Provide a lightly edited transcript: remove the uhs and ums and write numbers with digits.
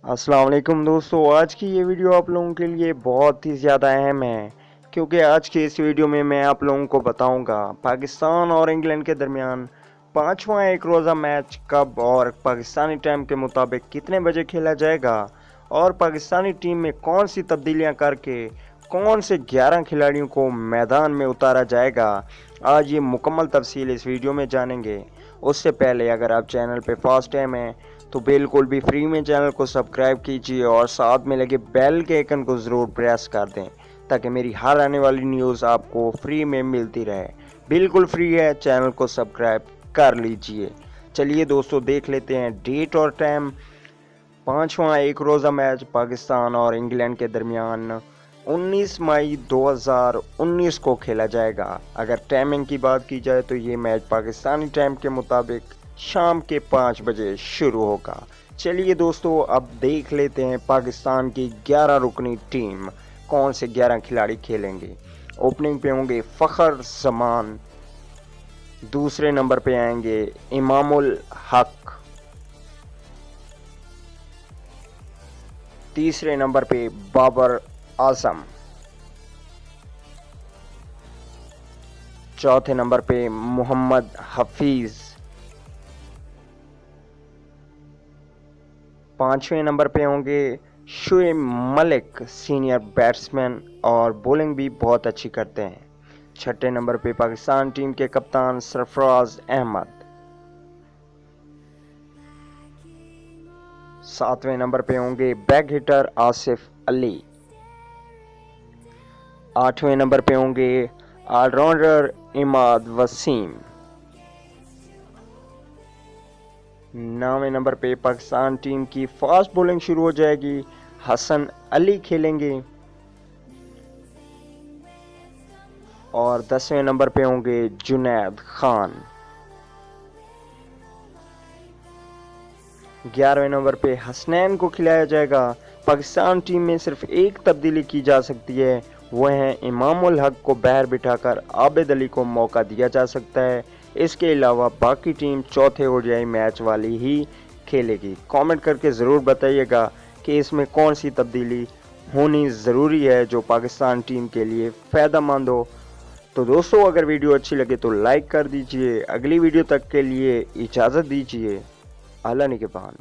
अस्सलाम वालेकुम दोस्तों, आज की ये वीडियो आप लोगों के लिए बहुत ही ज़्यादा अहम है क्योंकि आज की इस वीडियो में मैं आप लोगों को बताऊंगा पाकिस्तान और इंग्लैंड के दरमियान पांचवा एक रोज़ा मैच कब और पाकिस्तानी टाइम के मुताबिक कितने बजे खेला जाएगा और पाकिस्तानी टीम में कौन सी तब्दीलियां करके कौन से 11 खिलाड़ियों को मैदान में उतारा जाएगा। आज ये मुकम्मल तफसील इस वीडियो में जानेंगे। उससे पहले अगर आप चैनल पे फर्स्ट टाइम हैं तो बिल्कुल भी फ्री में चैनल को सब्सक्राइब कीजिए और साथ में लगे बेल के आइकन को ज़रूर प्रेस कर दें ताकि मेरी हर आने वाली न्यूज़ आपको फ्री में मिलती रहे। बिल्कुल फ्री है, चैनल को सब्सक्राइब कर लीजिए। चलिए दोस्तों, देख लेते हैं डेट और टाइम। पांचवा एक रोज़ा मैच पाकिस्तान और इंग्लैंड के दरमियान 19 मई 2019 को खेला जाएगा। अगर टाइमिंग की बात की जाए तो ये मैच पाकिस्तानी टाइम के मुताबिक शाम के 5 बजे शुरू होगा। चलिए दोस्तों, अब देख लेते हैं पाकिस्तान की 11 रुकनी टीम कौन से 11 खिलाड़ी खेलेंगे। ओपनिंग पे होंगे फ़खर जमान, दूसरे नंबर पे आएंगे इमामुल हक, तीसरे नंबर पे बाबर आजम, चौथे नंबर पे मोहम्मद हफीज, पांचवें नंबर पे होंगे शुएब मलिक, सीनियर बैट्समैन और बॉलिंग भी बहुत अच्छी करते हैं। छठे नंबर पे पाकिस्तान टीम के कप्तान सरफराज अहमद, सातवें नंबर पे होंगे बैक हिटर आसिफ अली, आठवें नंबर पे होंगे ऑलराउंडर इमाद वसीम, नौवें नंबर पे पाकिस्तान टीम की फास्ट बॉलिंग शुरू हो जाएगी, हसन अली खेलेंगे और 10वें नंबर पे होंगे जुनैद खान। 11वें नंबर पे हसनैन को खिलाया जाएगा। पाकिस्तान टीम में सिर्फ एक तब्दीली की जा सकती है, वह है इमामुल हक को बाहर बिठाकर आबिद अली को मौका दिया जा सकता है। इसके अलावा बाकी टीम चौथे ओडीआई मैच वाली ही खेलेगी। कमेंट करके ज़रूर बताइएगा कि इसमें कौन सी तब्दीली होनी ज़रूरी है जो पाकिस्तान टीम के लिए फ़ायदेमंद हो। तो दोस्तों, अगर वीडियो अच्छी लगे तो लाइक कर दीजिए। अगली वीडियो तक के लिए इजाज़त दीजिए। अल्लाह निगहबान।